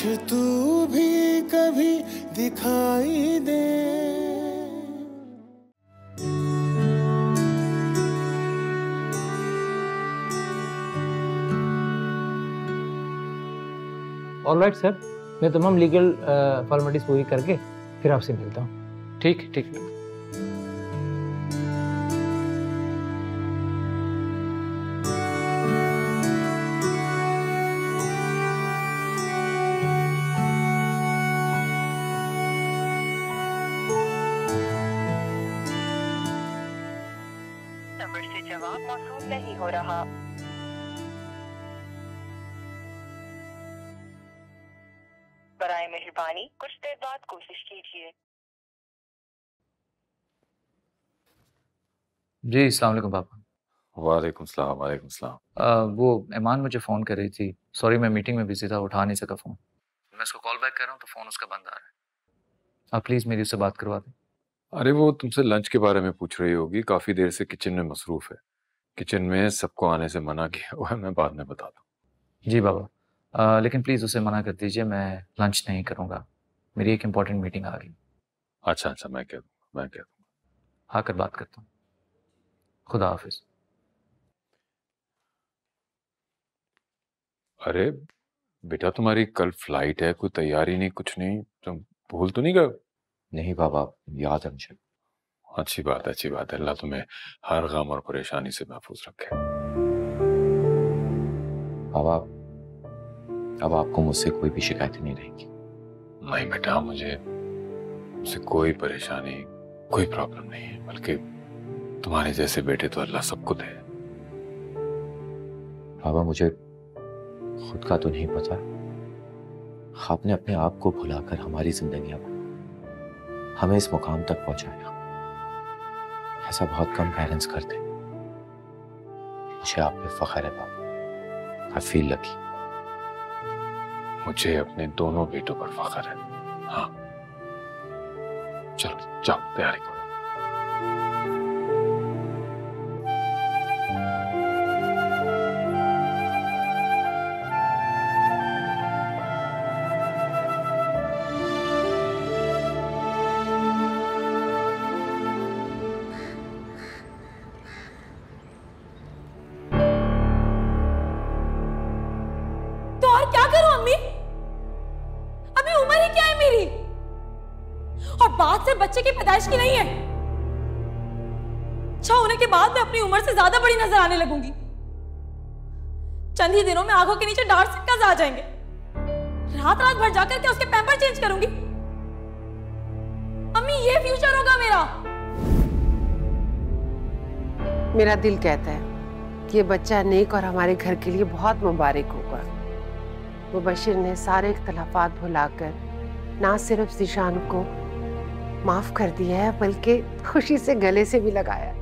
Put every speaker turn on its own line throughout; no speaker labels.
तू भी कभी दिखाई दे।
ऑलराइट सर, मैं तमाम लीगल फॉर्मेलिटीज पूरी करके फिर आपसे मिलता हूँ।
ठीक ठीक।
नंबर से जवाब मौसूल नहीं हो रहा। बराए मेहरबानी कुछ देर बाद कोशिश कीजिए।
जी अस्सलाम वालेकुम पापा।
वालेकुम सलाम। वालेकुम सलाम।
वो ईमान मुझे फ़ोन कर रही थी। सॉरी मैं मीटिंग में बिजी था, उठा नहीं सका फ़ोन। मैं उसको कॉल बैक कर रहा हूँ तो फ़ोन उसका बंद आ रहा है। आप प्लीज़ मेरी उससे बात करवा दें।
अरे वो तुमसे लंच के बारे में पूछ रही होगी, काफी देर से किचन में मसरूफ है। किचन में सबको आने से मना किया हुआ है, मैं बाद में बताता हूँ।
जी बाबा, लेकिन प्लीज़ उसे मना कर दीजिए, मैं लंच नहीं करूँगा। मेरी एक इम्पॉर्टेंट मीटिंग आ गई।
अच्छा अच्छा, मैं कह दूँगा।
आकर बात करता हूँ। खुदा हाफिज।
अरे बेटा, तुम्हारी कल फ्लाइट है, कोई तैयारी नहीं, कुछ नहीं, तुम भूल तो नहीं गए?
नहीं बाबा, याद है मुझे।
अच्छी बात है, अच्छी बात है। अल्लाह तुम्हें हर गम और परेशानी से महफूज रखे।
बाबा, अब आपको मुझसे कोई भी शिकायत नहीं रहेगी।
नहीं बेटा, मुझसे कोई परेशानी, कोई प्रॉब्लम नहीं है, बल्कि तुम्हारे जैसे बेटे तो अल्लाह सबको दे।
बाबा, मुझे खुद का तो नहीं पता, आपने अपने आप को भुलाकर हमारी जिंदगियां हमें इस मुकाम तक पहुंचाया। ऐसा बहुत कम पेरेंट्स करते। मुझे आप पे फख्र है बाबा। I feel lucky.
मुझे अपने दोनों बेटों पर फख्र है। हाँ चलो जाओ, तैयारी करो।
बच्चे की पैदाइश की नहीं है। अच्छा होने के बाद मैं अपनी उम्र से ज्यादा बड़ी नजर आने लगूंगी। चंद ही दिनों में आंखों के नीचे डार्क सर्कल्स आ जाएंगे। रात रात भर जाकर के उसके पैम्पर चेंज करूंगी। अम्मी, ये फ्यूचर होगा मेरा।
मेरा दिल कहता है ये बच्चा नेक और हमारे घर के लिए बहुत मुबारक होगा। मुबशिर ने सारे इख्तलाफात भुलाकर ना सिर्फ ज़ीशान को माफ कर दिया है, बल्कि खुशी से गले से भी लगाया।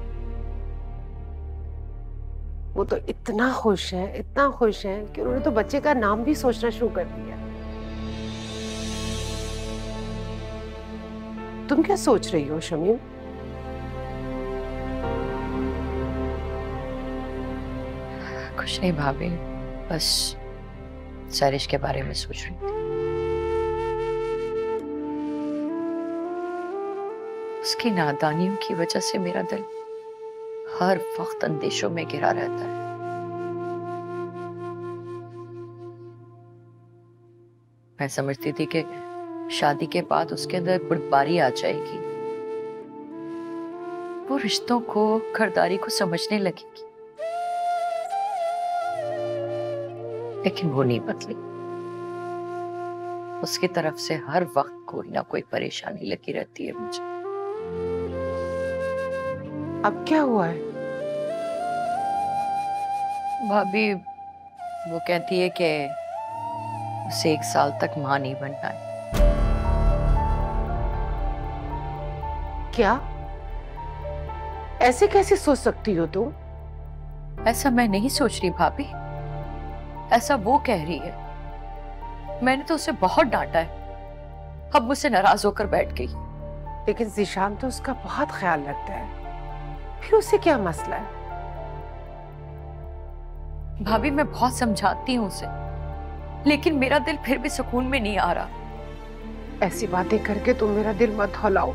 वो तो इतना खुश है, इतना खुश है कि उन्होंने तो बच्चे का नाम भी सोचना शुरू कर दिया। तुम क्या सोच रही हो शमीम?
कुछ नहीं भाभी, बस सरिश के बारे में सोच रही थी। उसकी नादानियों की वजह से मेरा दिल हर वक्त अंदेशों में घिरा रहता है। मैं समझती थी कि शादी के बाद उसके अंदर बुढ़बारी आ जाएगी, वो रिश्तों को, खरीदारी को समझने लगेगी, लेकिन वो नहीं बदली। उसकी तरफ से हर वक्त कोई ना कोई परेशानी लगी रहती है मुझे।
अब क्या हुआ है?
भाभी वो कहती है कि उसे 1 साल तक मां नहीं बनना है।
क्या? ऐसे कैसे सोच सकती हो तुम?
ऐसा मैं नहीं सोच रही भाभी, ऐसा वो कह रही है। मैंने तो उसे बहुत डांटा है, अब मुझसे नाराज होकर बैठ गई।
लेकिन ज़ीशान तो उसका बहुत ख्याल रखता है, फिर उसे क्या मसला है?
भाभी मैं बहुत समझाती हूँ उसे, लेकिन मेरा दिल फिर भी सुकून में नहीं आ रहा।
ऐसी बातें करके तुम मेरा दिल मत हौलाओ।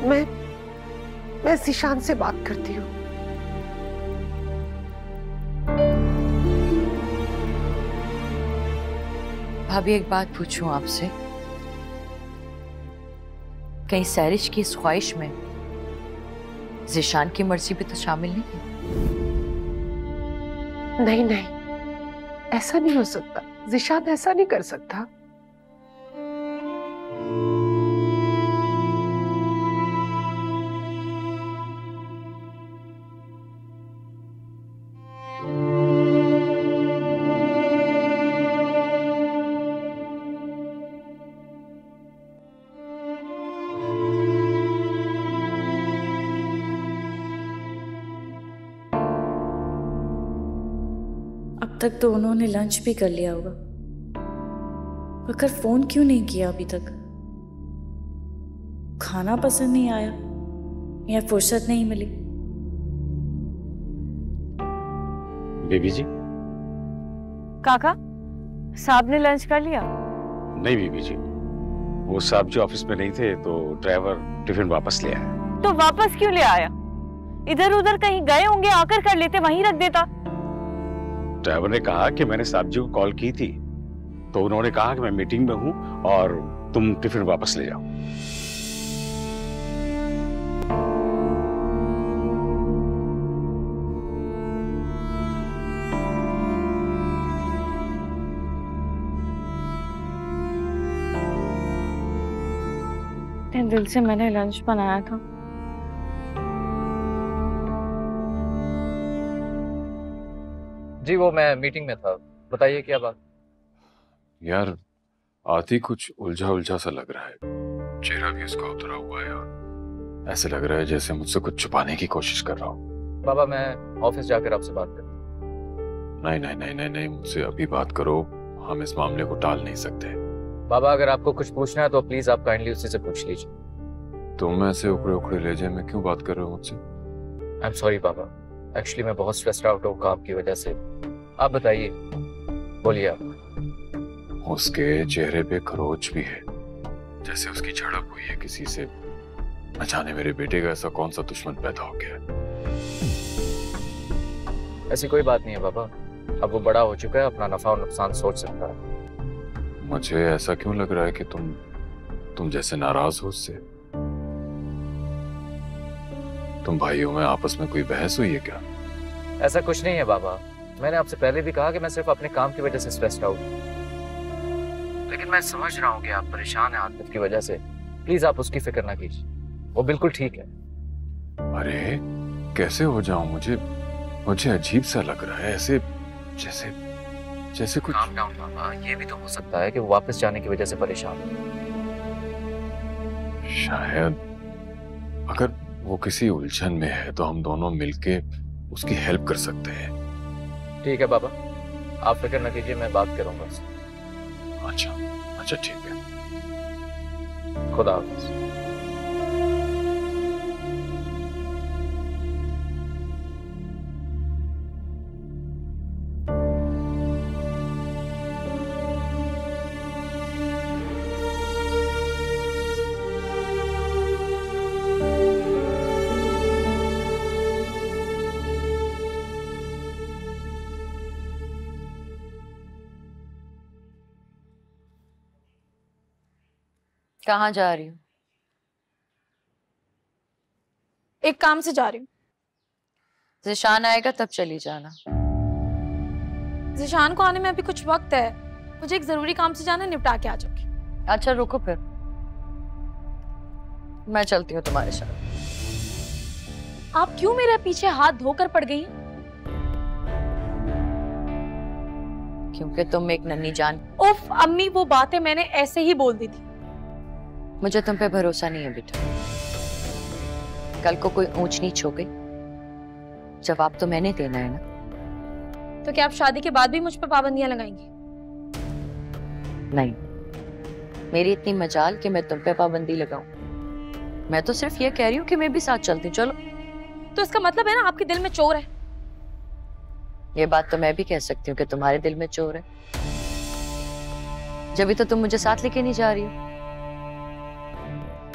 मैं ज़ीशान से बात करती हूँ।
भाभी एक बात पूछूं आपसे, कहीं सैरिश की इस ख्वाहिश में ज़ीशान की मर्जी भी तो शामिल नहीं है?
नहीं नहीं, ऐसा नहीं हो सकता। ज़ीशान ऐसा नहीं कर सकता।
अब तक तो उन्होंने लंच भी कर लिया होगा, मगर फोन क्यों नहीं किया अभी तक? खाना पसंद नहीं आया या फुर्सत नहीं मिली?
बेबी जी।
काका, साहब ने लंच कर लिया?
नहीं बीबी जी, वो साहब जी ऑफिस में नहीं थे तो ड्राइवर टिफिन वापस ले आया।
तो वापस क्यों ले आया? इधर उधर कहीं गए होंगे, आकर कर लेते, वहीं रख देता।
ड्राइवर ने कहा कि मैंने साहब जी को कॉल की थी, तो उन्होंने कहा कि मैं मीटिंग में हूं और तुम टिफिन वापस ले जाओ।
इतने दिल से मैंने लंच बनाया था।
जी वो मैं मीटिंग में था, बताइए क्या बात?
यार आती कुछ उलझा उलझा सा लग रहा है, चेहरा भी उसका उतरा हुआ है और ऐसे लग रहा है जैसे मुझसे कुछ छुपाने की कोशिश कर रहा हूँ।
बाबा मैं ऑफिस जाकर आपसे बात करूँ?
नहीं नहीं नहीं नहीं नहीं, मुझसे अभी बात करो, हम इस मामले को टाल नहीं सकते।
बाबा अगर आपको कुछ पूछना है तो प्लीज आप काइंडली उसी से पूछ लीजिए।
तुम ऐसे उखड़े उखड़े ले जाए, मैं क्यों बात कर रहे हो मुझसे?
आई एम सॉरी बाबा, एक्चुअली मैं बहुत स्ट्रेस्ड आउट हूँ काम की वजह से। आप बताइए, बोलिए आप।
उसके चेहरे पे खरोच भी है, जैसे उसकी झड़प हुई है किसी से। न जाने मेरे बेटे का ऐसा कौन सा दुश्मन पैदा हो गया।
ऐसी कोई बात नहीं है बाबा, अब वो बड़ा हो चुका है, अपना नफा और नुकसान सोच सकता है।
मुझे ऐसा क्यों लग रहा है कि तुम जैसे नाराज हो उससे। तुम भाइयों में आपस में कोई बहस हुई है क्या?
ऐसा कुछ नहीं है बाबा, मैंने आपसे पहले भी कहा कि मैं सिर्फ अपने काम की वजह से स्ट्रेस्ड आउट हूँ, लेकिन मैं समझ रहा हूँ कि आप परेशान हैं आतिफ की वजह से। प्लीज आप उसकी फिक्र ना कीजिए, वो बिल्कुल ठीक है।
अरे कैसे हो जाऊं? मुझे अजीब सा लग रहा है, ऐसे जैसे कुछ।
काम डाउन बाबा, ये भी तो हो सकता है कि वो वापस जाने की वजह से परेशान हो।
शायद अगर वो किसी उलझन में है तो हम दोनों मिलके उसकी हेल्प कर सकते हैं।
ठीक है बाबा, आप फिक्र न कीजिए, मैं बात करूंगा उससे।
अच्छा ठीक है,
खुदा हाफिज।
कहाँ जा रही हो?
एक काम से जा रही हूँ।
ज़ीशान आएगा तब चली जाना।
ज़ीशान को आने में अभी कुछ वक्त है, मुझे एक जरूरी काम से जाना, निपटा के आ जाऊंगी।
अच्छा रुको, फिर मैं चलती हूँ तुम्हारे साथ।
आप क्यों मेरे पीछे हाथ धोकर पड़ गई?
क्योंकि तुम एक नन्ही जान।
उफ अम्मी, वो बातें मैंने ऐसे ही बोल दी थी।
मुझे तुम पे भरोसा नहीं है बेटा। कल को कोई ऊंच नीच हो गई, जवाब तो मैंने देना है ना।
तो क्या आप शादी के बाद भी मुझ पर पाबंदियां लगाएंगी?
नहीं, मेरी इतनी मजाल कि मैं तुम पे पाबंदी लगाऊं। मैं तो सिर्फ ये कह रही हूँ कि मैं भी साथ चलती। चलो।
तो इसका मतलब है ना आपके दिल में चोर है।
ये बात तो मैं भी कह सकती हूँ कि तुम्हारे दिल में चोर है, जब तो तुम मुझे साथ लेके नहीं जा रही हो।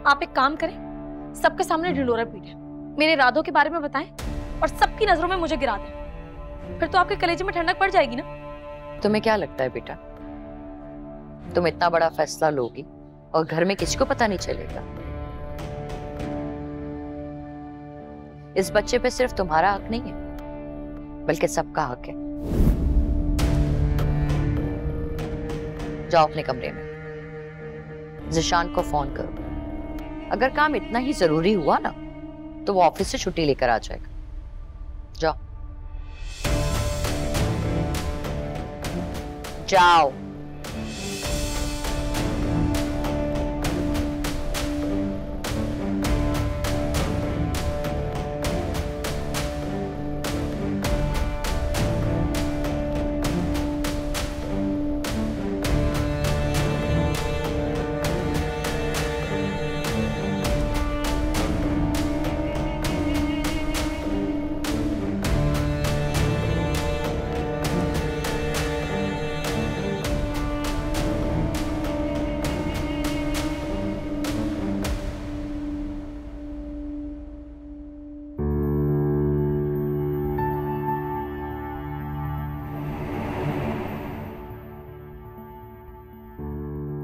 आप एक काम करें, सबके सामने ढिंडोरा पीटें, मेरे इरादों के बारे में बताएं और सबकी नजरों में मुझे गिरा दें। फिर तो आपके कलेजे में ठंडक पड़ जाएगी ना।
तुम्हें क्या लगता है बेटा, तुम इतना बड़ा फैसला लोगी और घर में किसी को पता नहीं चलेगा? इस बच्चे पे सिर्फ तुम्हारा हक नहीं है, बल्कि सबका हक है। जाओ अपने कमरे में, ज़िशान को फोन करो। अगर काम इतना ही जरूरी हुआ ना तो वो ऑफिस से छुट्टी लेकर आ जाएगा। जाओ जाओ।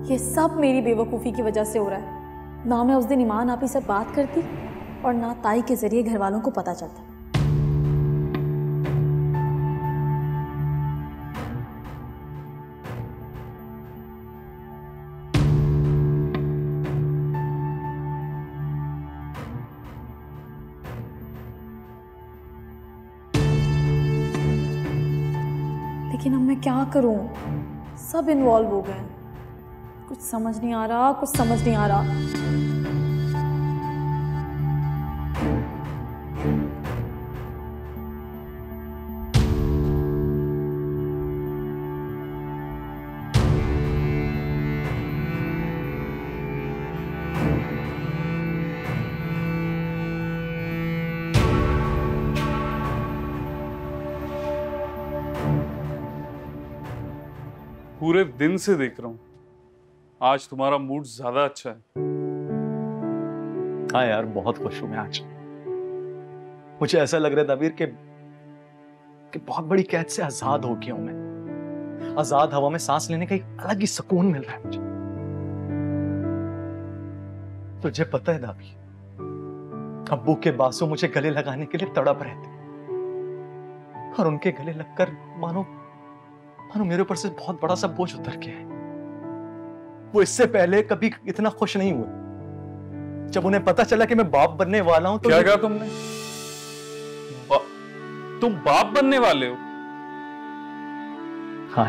ये सब मेरी बेवकूफ़ी की वजह से हो रहा है। ना मैं उस दिन ईमान आपी से बात करती और ना ताई के जरिए घर वालों को पता चलता। लेकिन अब मैं क्या करूं? सब इन्वॉल्व हो गए। कुछ समझ नहीं आ रहा, कुछ समझ नहीं आ रहा।
पूरे दिन से देख रहा हूं, आज तुम्हारा मूड ज्यादा अच्छा है।
हाँ यार, बहुत खुश हूं मैं आज। मुझे ऐसा लग रहा है नवीर कि बहुत बड़ी कैद से आजाद हो गया हूं मैं। आजाद हवा में सांस लेने का एक अलग ही सुकून मिल रहा है मुझे। तुझे पता है दाबी, अब्बू के बासु मुझे गले लगाने के लिए तड़प रहे थे और उनके गले लगकर मानो मेरे ऊपर से बहुत बड़ा सा बोझ उतर गया है। वो इससे पहले कभी इतना खुश नहीं हुए। जब उन्हें पता चला कि मैं बाप बनने वाला हूं तो
क्या कहा तुमने? तुम बाप बनने वाले हो?
हाँ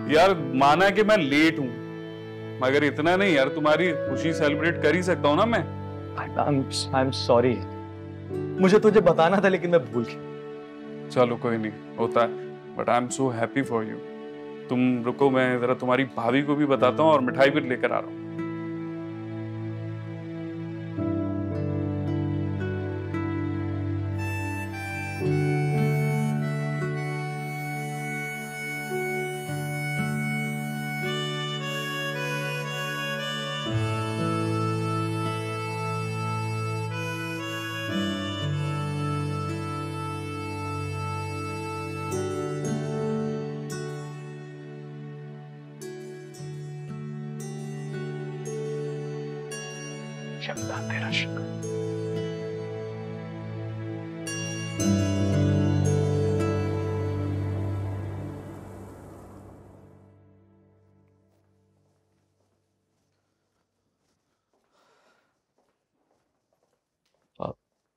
यार माना कि मैं लेट हूं, मगर इतना नहीं यार, तुम्हारी खुशी सेलिब्रेट कर ही सकता हूं ना मैं।
आई एम सॉरी, मुझे तुझे बताना था लेकिन मैं भूल गया।
चलो कोई नहीं, होता है, but I am so happy for you. तुम रुको, मैं जरा तुम्हारी भाभी को भी बताता हूँ और मिठाई भी लेकर आ रहा हूँ।
तेरा शुक्र।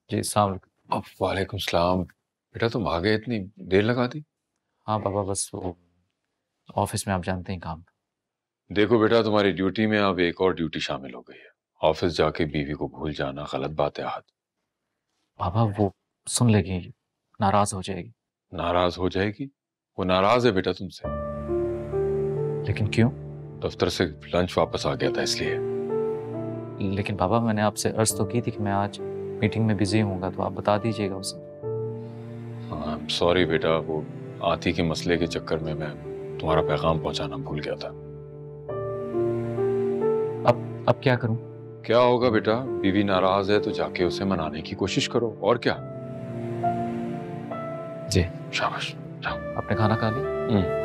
जी अस्सलाम वालेकुम।
वालेकुम सलाम। बेटा तुम आ गए, इतनी देर लगा दी?
हाँ पापा, बस वो ऑफिस में आप जानते हैं काम।
देखो बेटा, तुम्हारी ड्यूटी में अब एक और ड्यूटी शामिल हो गई है। ऑफिस जाके बीवी को भूल जाना गलत बात है आहत।
पापा वो सुन लेगी, नाराज हो जाएगी।
नाराज हो जाएगी? वो नाराज है बेटा तुमसे।
लेकिन क्यों?
दफ्तर से लंच वापस आ गया था इसलिए।
लेकिन पापा मैंने आपसे अर्ज तो की थी कि मैं आज मीटिंग में बिजी हूँगा, तो आप बता दीजिएगा उसे।
हाँ सॉरी बेटा, वो आती के मसले के चक्कर में मैं तुम्हारा पैगाम पहुंचाना भूल गया था।
अब क्या करूं?
क्या होगा बेटा, बीवी नाराज है तो जाके उसे मनाने की कोशिश करो, और क्या।
जी
शाबाश, जाओ।
आपने खाना खा लिया?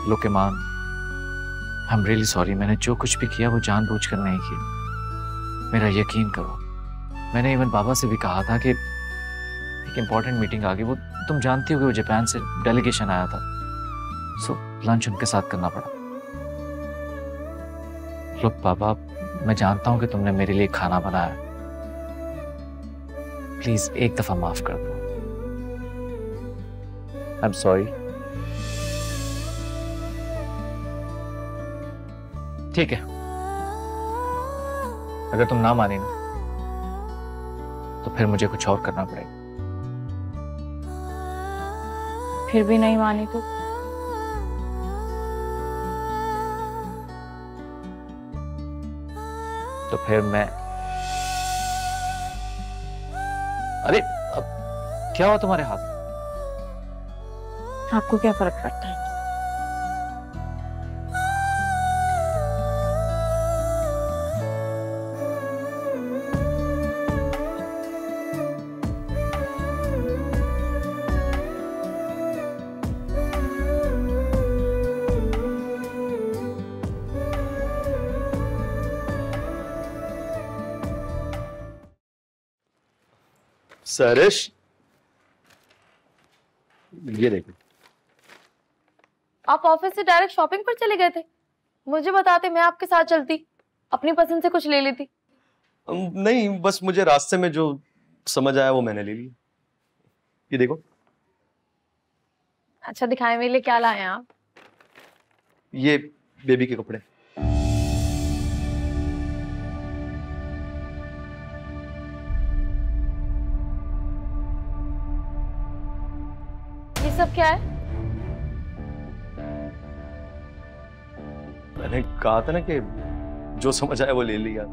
Look, Iman, I am really sorry. मैंने जो कुछ भी किया वो जानबूझकर नहीं किया। मेरा यकीन करो, मैंने इवन बाबा से भी कहा था कि एक इम्पोर्टेंट मीटिंग आ गई। वो तुम जानती हो कि वो जापान से डेलीगेशन आया था, सो लंच उनके साथ करना पड़ा। लोग बाबा, मैं जानता हूं कि तुमने मेरे लिए खाना बनाया, प्लीज एक दफा माफ कर दो। आई एम सॉरी। ठीक है, अगर तुम ना माने ना तो फिर मुझे कुछ और करना पड़ेगा।
फिर भी नहीं मानी
तो फिर मैं, अरे अब क्या हुआ तुम्हारे हाथ?
आपको क्या फर्क पड़ता है?
सरिश, ये देखो।
आप ऑफिस से डायरेक्ट शॉपिंग पर चले गए थे? मुझे बताते, मैं आपके साथ चलती, अपनी पसंद से कुछ ले लेती।
नहीं, बस मुझे रास्ते में जो समझ आया वो मैंने ले लिया। ये देखो।
अच्छा, दिखाएं मेरे लिए क्या लाए हैं आप?
ये बेबी के कपड़े।
ये सब क्या है?
मैंने कहा था ना कि जो समझ आया वो ले लिया।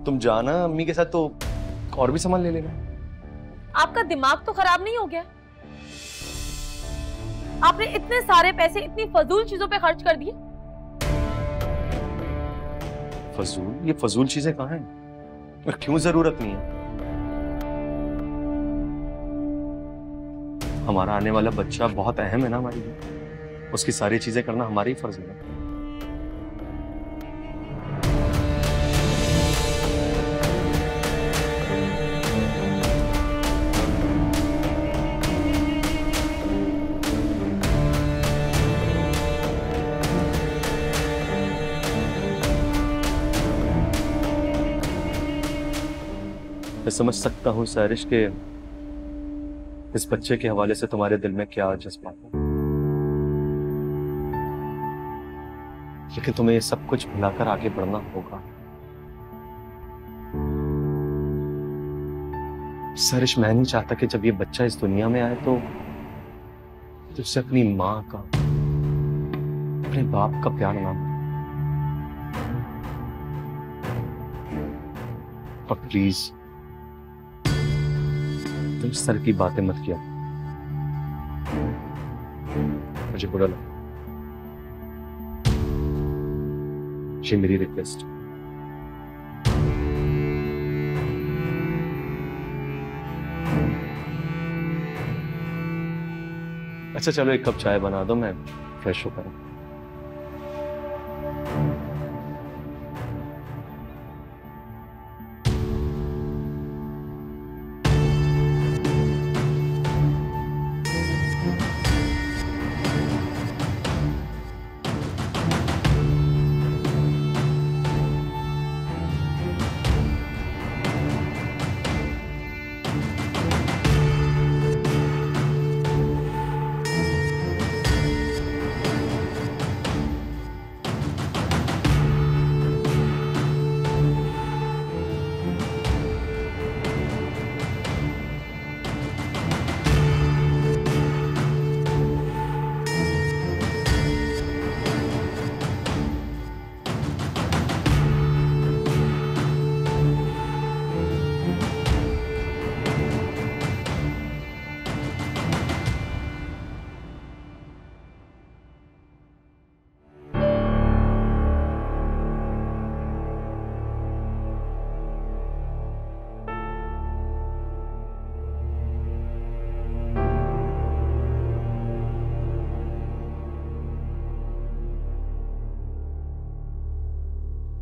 तुम जाना अम्मी के साथ तो और भी सामान ले लेना।
आपका दिमाग तो खराब नहीं हो गया? आपने इतने सारे पैसे इतनी फजूल चीजों पे खर्च कर दिए।
फजूल? ये फजूल चीजें कहाँ हैं? और क्यों जरूरत नहीं है? हमारा आने वाला बच्चा बहुत अहम है ना हमारे लिए। उसकी सारी चीजें करना हमारा ही फर्ज है। मैं समझ सकता हूँ सरिश के इस बच्चे के हवाले से तुम्हारे दिल में क्या जज्बात है, लेकिन तुम्हें ये सब कुछ भुलाकर आगे बढ़ना होगा। सरिश, मैं नहीं चाहता कि जब ये बच्चा इस दुनिया में आए तो उसे अपनी माँ का, अपने बाप का प्यार ना मिले। और प्लीज तुम इस तरह की बातें मत किया, मुझे बुरा लगा। ये मेरी रिक्वेस्ट।
अच्छा चलो एक कप चाय बना दो, मैं फ्रेश होकर।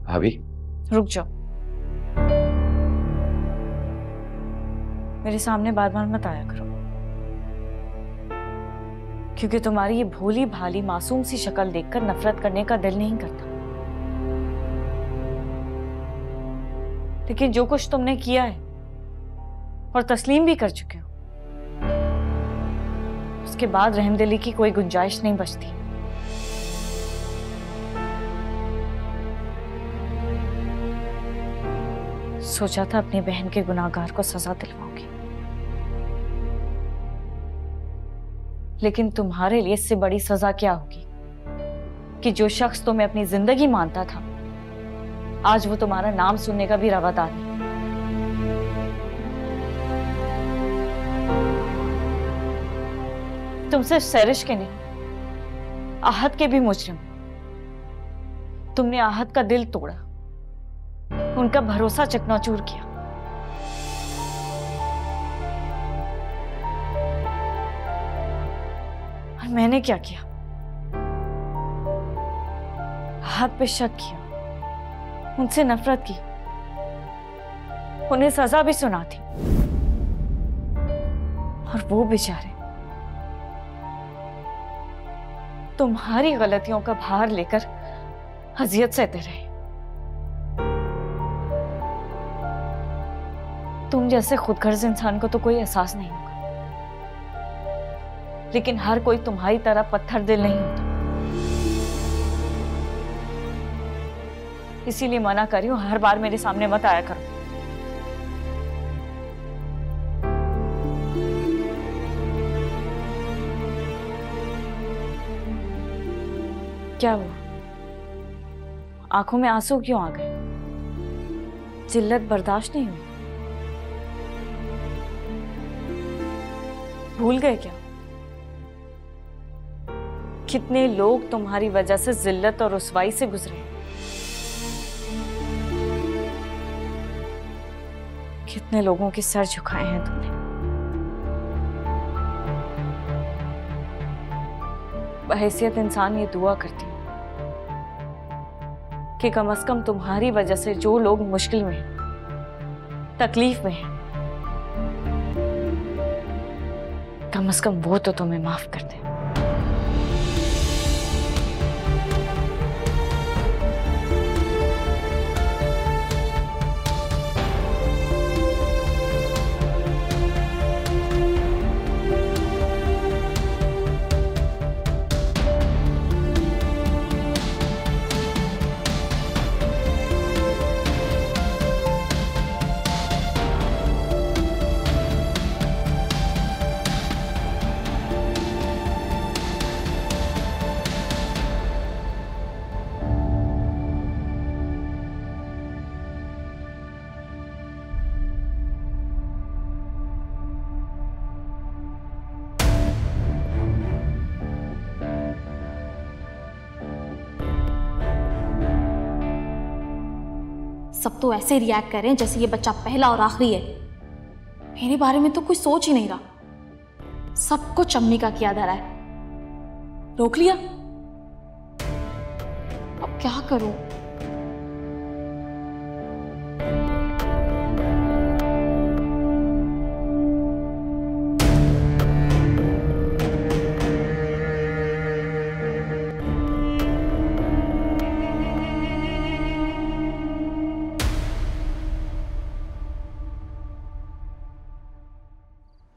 भाभी
रुक जाओ, मेरे सामने बार बार मत आया करो, क्योंकि तुम्हारी ये भोली भाली मासूम सी शक्ल देखकर नफरत करने का दिल नहीं करता। लेकिन जो कुछ तुमने किया है और तस्लीम भी कर चुके हो, उसके बाद रहमदिली की कोई गुंजाइश नहीं बचती। सोचा था अपनी बहन के गुनाहगार को सजा दिलवाऊंगी, लेकिन तुम्हारे लिए इससे बड़ी सजा क्या होगी कि जो शख्स तुम्हें अपनी जिंदगी मानता था, आज वो तुम्हारा नाम सुनने का भी रवादार नहीं। तुम सिर्फ सैरिश के नहीं, आहत के भी मुजरिम। तुमने आहत का दिल तोड़ा, उनका भरोसा चकनाचूर किया। और मैंने क्या किया? हाथ पे शक किया, उनसे नफरत की, उन्हें सजा भी सुना थी, और वो बेचारे तुम्हारी गलतियों का भार लेकर अजियत सहते रहे। तुम जैसे खुदगर्ज इंसान को तो कोई एहसास नहीं होगा, लेकिन हर कोई तुम्हारी तरह पत्थर दिल नहीं होता। इसीलिए मना कर रही हूं, हर बार मेरे सामने मत आया करो। क्या हुआ? आंखों में आंसू क्यों आ गए? जिल्लत बर्दाश्त नहीं हुई? भूल गए क्या कितने लोग तुम्हारी वजह से जिल्लत और रुसवाई से गुजरे? कितने लोगों के सर झुकाए हैं तुमने? बहैसियत इंसान ये दुआ करती हूँ कि कम से कम तुम्हारी वजह से जो लोग मुश्किल में हैं, तकलीफ में हैं, कम से कम वो तो तुम्हें माफ कर दे।
सब तो ऐसे रिएक्ट कर रहे हैं जैसे ये बच्चा पहला और आखिरी है। मेरे बारे में तो कोई सोच ही नहीं रहा। सब कुछ अम्मी का किया धरा है।
रोक लिया। अब क्या करूं?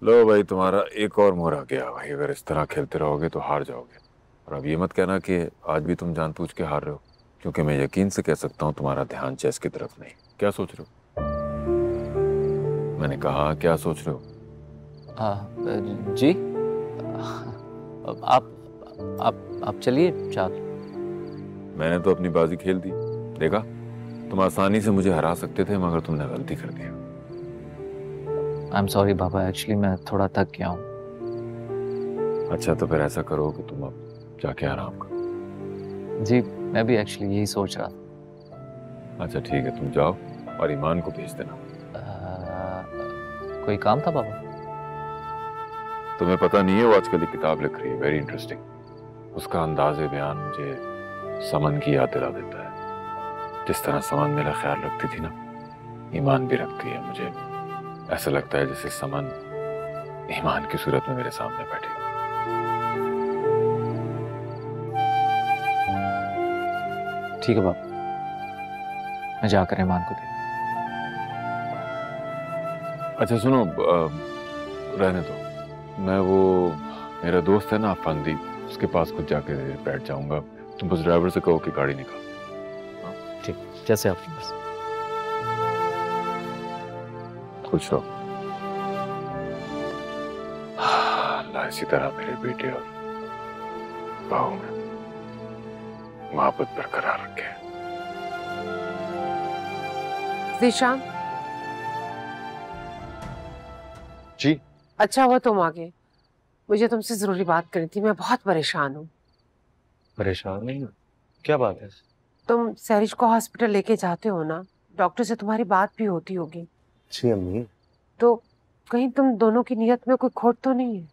लो भाई, तुम्हारा एक और मोड़ आ गया भाई। अगर इस तरह खेलते रहोगे तो हार जाओगे। और अब ये मत कहना कि आज भी तुम जानबूझ के हार रहे हो, क्योंकि मैं यकीन से कह सकता हूँ तुम्हारा ध्यान चेस की तरफ नहीं। क्या सोच रहे हो? मैंने कहा क्या सोच रहे हो?
जी आप चलिए चाल।
मैंने तो अपनी बाजी खेल दी। देखा, तुम आसानी से मुझे हरा सकते थे, मगर तुमने गलती कर दी।
आई एम सॉरी बाबा, एक्चुअली मैं थोड़ा थक गया हूँ।
अच्छा, तो फिर ऐसा करो कि तुम अब जाके आराम करो।
जी मैं भी एक्चुअली यही सोच रहा था।
अच्छा ठीक है, तुम जाओ और ईमान को भेज देना।
कोई काम था बाबा?
तुम्हें पता नहीं है, वो आजकल एक किताब लिख रही है, वेरी इंटरेस्टिंग। उसका अंदाज़े बयान मुझे समन की याद दिला देता है। जिस तरह समन मेरा ख्याल रखती थी ना, ईमान भी रखती है। मुझे ऐसा लगता है जैसे समन ईमान की सूरत में मेरे सामने बैठी।
ठीक है बाबा, मैं जाकर ईमान को दे।
अच्छा सुनो, रहने दो। मैं वो मेरा दोस्त है ना अफंदी, उसके पास कुछ जाके बैठ जाऊंगा। तुम बस ड्राइवर से कहो कि गाड़ी निकाल।
ठीक, जैसे आपकी बस।
खुश रहो। अल्लाह इसी तरह मेरे बेटे और बहू में मोहब्बत बरकरार रखे।
ज़ीशान,
जी
अच्छा हुआ तुम आ गए। मुझे तुमसे जरूरी बात करनी थी। मैं बहुत परेशान हूँ।
परेशान नहीं हो? क्या बात है?
तुम सैरिश को हॉस्पिटल लेके जाते हो ना, डॉक्टर से तुम्हारी बात भी होती होगी।
जी अम्मी।
तो कहीं तुम दोनों की नियत में कोई खोट तो नहीं है?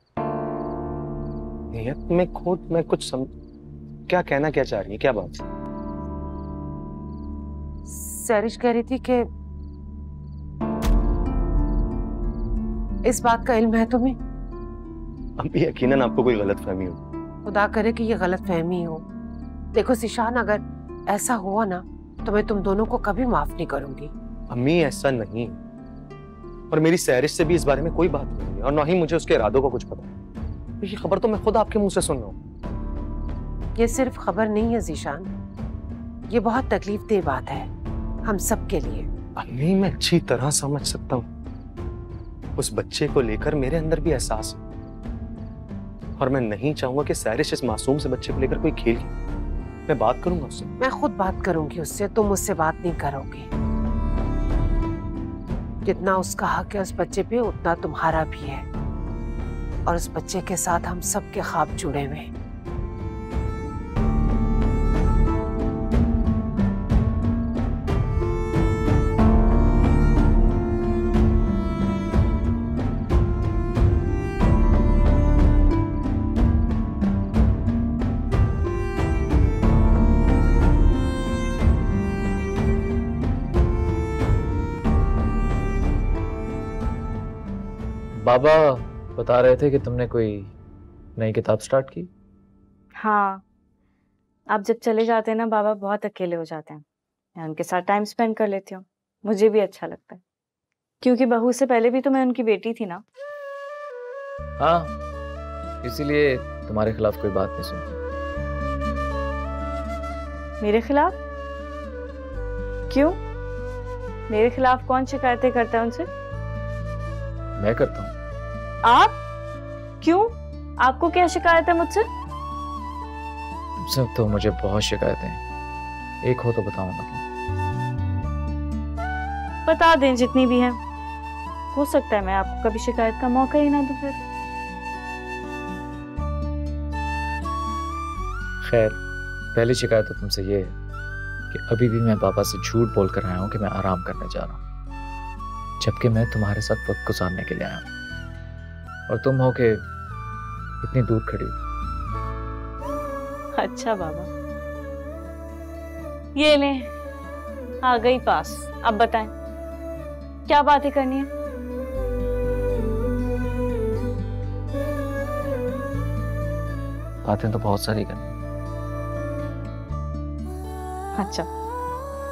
नियत में खोट? मैं कुछ क्या कहना क्या चाह रही है, क्या बात?
सैरिश कह रही थी कि इस बात का इल्म है तुम्हें?
अम्मी यकीनन आपको कोई गलतफहमी हो।
खुदा करे कि ये गलतफहमी हो। देखो ज़ीशान, अगर ऐसा हुआ ना तो मैं तुम दोनों को कभी माफ नहीं करूंगी।
अम्मी ऐसा नहीं, और मेरी सैरिश से भी इस बारे में कोई बात नहीं है, और ना ही मुझे उसके इरादों का कुछ पता है। ये खबर तो मैं खुद आपके मुंह से सुन रहा हूँ।
ये सिर्फ खबर नहीं है ज़ीशान, ये बहुत तकलीफदेह बात है हम सब के लिए।
अम्मी मैं अच्छी तरह समझ सकता हूँ, उस बच्चे को लेकर मेरे अंदर भी एहसास है, और मैं नहीं चाहूंगा कि सैरिश इस मासूम से बच्चे को लेकर कोई खेल। मैं बात करूंगा उससे।
मैं खुद बात करूंगी उससे, तुम मुझसे बात नहीं करोगे। जितना उसका हक है उस बच्चे पे, उतना तुम्हारा भी है, और उस बच्चे के साथ हम सब के ख्वाब जुड़े हुए हैं।
बाबा बता रहे थे कि तुमने कोई नई किताब स्टार्ट की।
हाँ, आप जब चले जाते हैं ना बाबा, बहुत अकेले हो जाते हैं। मैं उनके साथ टाइम स्पेंड कर लेती हूँ, मुझे भी अच्छा लगता है, क्योंकि बहू से पहले भी तो मैं उनकी बेटी थी ना।
हाँ, इसीलिए तुम्हारे खिलाफ कोई बात नहीं सुनती।
मेरे खिलाफ? क्यों? मेरे खिलाफ कौन शिकायतें करता है उनसे?
मैं करता हूँ।
आप? क्यों? आपको क्या शिकायत है मुझसे?
तुमसे तो मुझे बहुत शिकायतें हैं, एक हो तो बताऊंगा।
बता दें जितनी भी हैं। हो सकता है मैं आपको कभी शिकायत का मौका ही ना दूं फिर।
खैर, पहली शिकायत तो तुमसे ये है कि अभी भी मैं पापा से झूठ बोल कर आया हूँ कि मैं आराम करने जा रहा हूँ, जबकि मैं तुम्हारे साथ वक्त गुजारने के लिए आया हूँ, और तुम हो के इतनी दूर खड़ी हो।
अच्छा बाबा, ये ले आ गई पास। अब बताएं क्या बातें करनी है?
बातें तो बहुत सारी करनी।
अच्छा,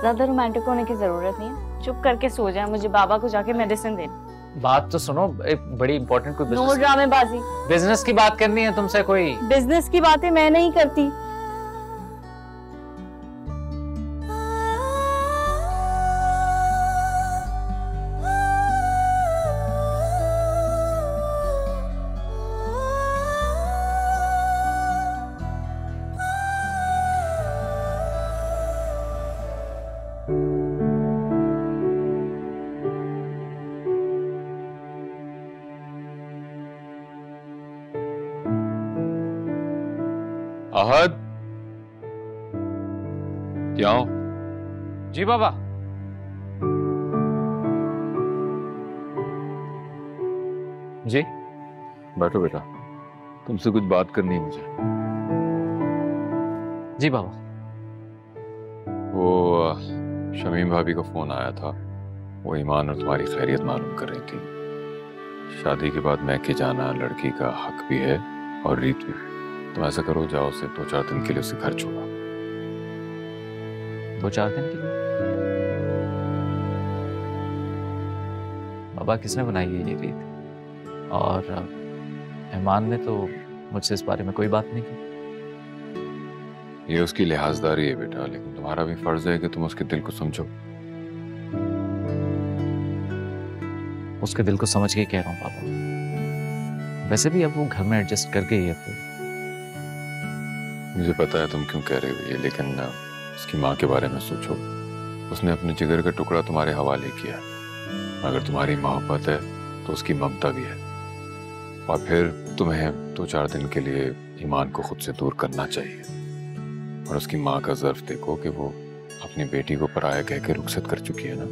ज्यादा रोमांटिक होने की जरूरत नहीं है, चुप करके सो जाए, मुझे बाबा को जाके मेडिसिन देनी।
बात तो सुनो, एक बड़ी इंपॉर्टेंट कोई
नो ड्रामेबाजी।
बिजनेस की बात करनी है तुमसे। कोई
बिजनेस की बातें मैं नहीं करती।
आहद, क्या हो?
जी बाबा। जी
बैठो बेटा, तुमसे कुछ बात करनी है मुझे।
जी बाबा।
वो शमीम भाभी का फोन आया था, वो ईमान और तुम्हारी खैरियत मालूम कर रही थी। शादी के बाद मैके जाना लड़की का हक भी है और रीत भी। तुम ऐसा करो, जाओ उसे 2-4 दिन के लिए उसे घर छोड़ो।
2-4 दिन के लिए? बाबा किसने बनाई है ये रीत? और ईमान ने तो मुझसे इस बारे में कोई बात नहीं की।
ये उसकी लिहाजदारी है बेटा, लेकिन तुम्हारा भी फर्ज है कि तुम उसके दिल को समझो।
उसके दिल को समझ के कह रहा हूँ बाबा। वैसे भी अब वो घर में एडजस्ट करके ही है तो।
मुझे पता है तुम क्यों कह रहे हो ये, लेकिन उसकी माँ के बारे में सोचो। उसने अपने जिगर का टुकड़ा तुम्हारे हवाले किया। अगर तुम्हारी मोहब्बत है तो उसकी ममता भी है। और फिर तुम्हें 2-4 दिन के लिए ईमान को खुद से दूर करना चाहिए। और उसकी माँ का ज़र्फ देखो कि वो अपनी बेटी को पराया कह के रुखसत कर चुकी है ना।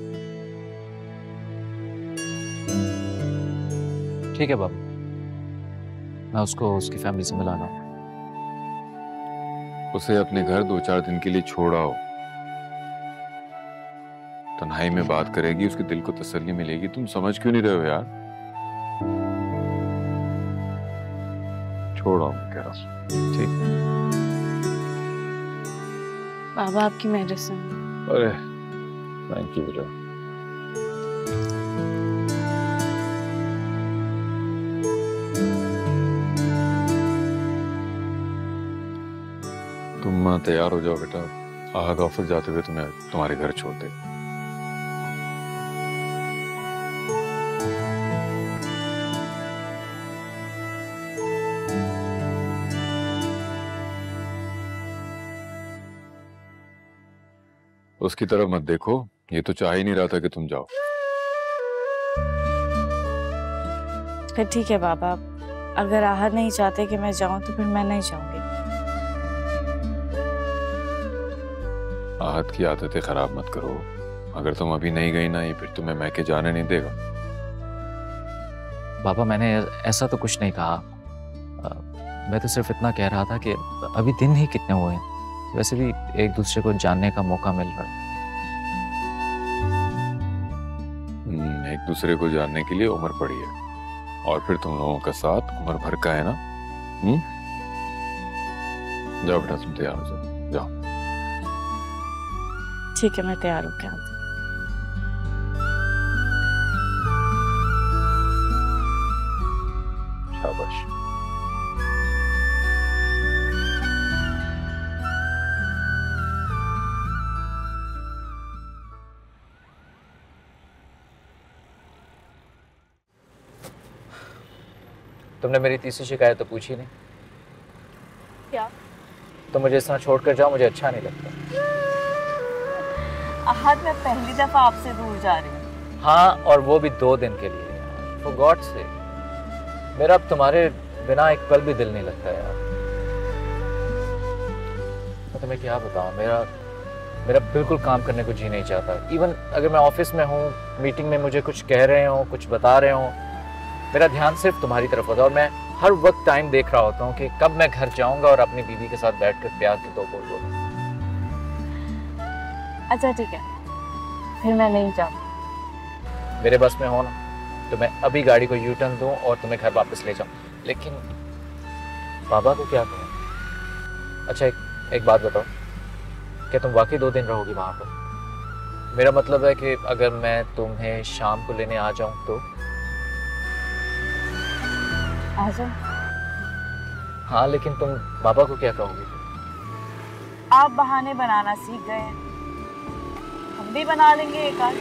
ठीक है बाबा, मैं उसको उसकी फैमिली से मिलाना हूँ।
उसे अपने घर 2-4 दिन के लिए छोड़ाओ। तन्हाई में बात करेगी, उसके दिल को तसल्ली मिलेगी। तुम समझ क्यों नहीं रहे हो यार? छोड़ो, कह रहा हूं। ठीक
बाबा, आपकी मेडिसिन।
अरे थैंक यू बेटा। तुम तैयार हो जाओ बेटा, आहद ऑफिस जाते हुए तुम्हें तुम्हारे घर छोड़ दे। उसकी तरफ मत देखो, ये तो चाह ही नहीं रहा था कि तुम जाओ।
फिर ठीक है बाबा, अगर आहद नहीं चाहते कि मैं जाऊं तो फिर मैं नहीं जाऊंगी।
आहद की आदतें खराब मत करो। अगर तुम अभी नहीं गई ना, ये फिर तुम्हें मैके जाने नहीं देगा।
बाबा मैंने ऐसा तो कुछ नहीं कहा। मैं तो सिर्फ इतना कह रहा था कि अभी दिन ही कितने हुए हैं, वैसे भी एक दूसरे को जानने का मौका मिल रहा है।
एक दूसरे को जानने के लिए उम्र पड़ी है, और फिर तुम लोगों का साथ उम्र भर का है ना। जाओ बेटा, तुम तैयार हो जाओ, जाओ।
ठीक है, मैं तैयार हूँ। क्या
शाबाश।
तुमने मेरी तीसरी शिकायत तो पूछी नहीं।
क्या?
तो मुझे इस तरह छोड़कर जाओ, मुझे अच्छा नहीं लगता।
आहद, मैं पहली दफा आपसे दूर जा रही हूँ।
हाँ, और वो भी 2 दिन के लिए। For God's sake, मेरा अब तुम्हारे बिना एक पल भी दिल नहीं लगता यार। मैं तुम्हें क्या बताऊँ, मेरा बिल्कुल काम करने को जी नहीं चाहता। इवन अगर मैं ऑफिस में हूँ, मीटिंग में मुझे कुछ कह रहे हो, कुछ बता रहे हो, मेरा ध्यान सिर्फ तुम्हारी तरफ होता है और मैं हर वक्त टाइम देख रहा होता हूँ कि कब मैं घर जाऊंगा और अपनी बीवी के साथ बैठकर प्यार के 2 बोल बोलूं।
अच्छा ठीक है, फिर मैं नहीं जाऊँ।
मेरे बस में हो ना तो मैं अभी गाड़ी को यू टर्न दूं और तुम्हें घर वापस ले जाऊं, लेकिन बाबा को क्या कहूं? अच्छा एक बात बताओ, क्या तुम वाकई 2 दिन रहोगी वहां पर? मेरा मतलब है कि अगर मैं तुम्हें शाम को लेने आ जाऊं तो?
आ जाओ।
हाँ, लेकिन तुम बाबा को क्या कहोगी?
आप बहाने बनाना सीख गए हैं, हम भी बना लेंगे एक आध।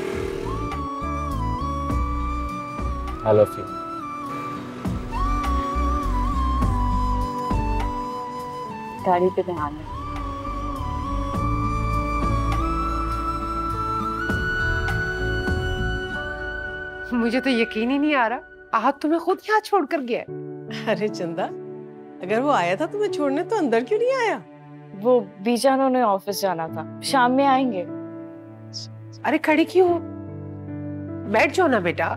I love you.
गाड़ी पे ध्यान रखो।
मुझे तो यकीन ही नहीं आ रहा, आहत तुम्हें खुद यहाँ छोड़कर गया।
अरे चंदा, अगर वो आया था तुम्हें छोड़ने तो अंदर क्यों नहीं आया?
वो बीजान ने ऑफिस जाना था, शाम में आएंगे।
अरे खड़ी क्यों हो? बैठ जाओ ना बेटा।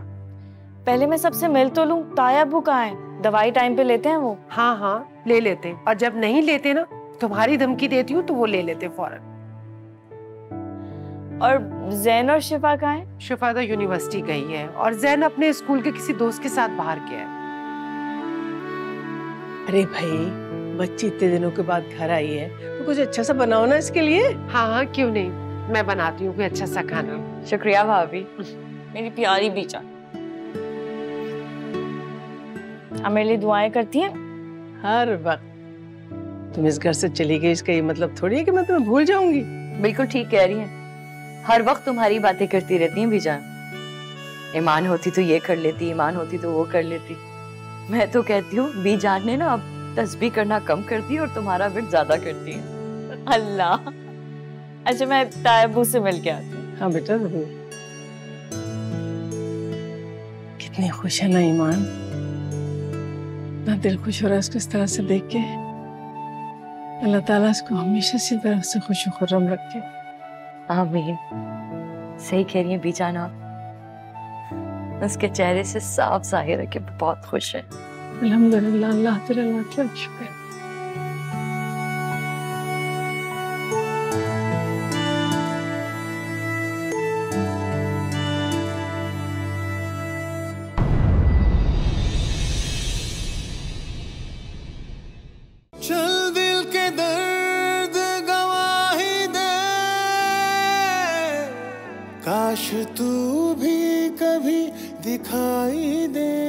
पहले मैं सबसे मिल तो लूं। ताया अब्बू कहाँ हैं? दवाई टाइम पे लेते हैं वो?
हाँ हाँ ले लेते, और जब नहीं लेते ना तुम्हारी धमकी देती हूँ तो वो ले लेते फौरन।
और जैन और शिफा कहाँ हैं?
शिफा तो यूनिवर्सिटी गई है और जैन अपने स्कूल के किसी दोस्त के साथ बाहर गया है।
अरे भाई, बच्ची इतने दिनों के बाद घर आई है तो कुछ अच्छा सा बनाओ ना इसके लिए।
हाँ हाँ क्यों नहीं, मैं बनाती हूँ कोई अच्छा सा खाना।
शुक्रिया भाभी, मेरी प्यारी बीचा। आप मेरे लिए दुआएं करती हैं?
हर वक्त। तुम इस घर से चली गई इसका ये मतलब थोड़ी है कि मैं तुम्हें भूल जाऊंगी।
बिल्कुल ठीक कह रही हैं, हर वक्त तुम्हारी बातें करती रहती हैं बीजान। ईमान होती तो ये कर लेती, ईमान होती तो वो कर लेती। मैं तो कहती हूँ बीजान ने ना अब तस्बीह करना कम कर दी और तुम्हारा विर्द ज्यादा करती है।
अल्लाह। अच्छा मैं ताया अब्बू से मिल के आती हूँ।
हाँ बेटा जरूर। कितनी खुश है ना ईमान, ना दिल खुश हो रहा है इसको इस तरह से देख के। अल्लाह ताला इसको हमेशा इसी तरह से खुश खुर्रम रखे।
आमीन। सही कह रही है बीजान आप, उसके चेहरे से साफ जाहिर है कि बहुत खुश है।
अल्हम्दुलिल्लाह, अल्लाह तेरा लाख लाख शुक्र।
चल दिल के दर्द गवाही दे, काश तू भी कभी दिखाई दे।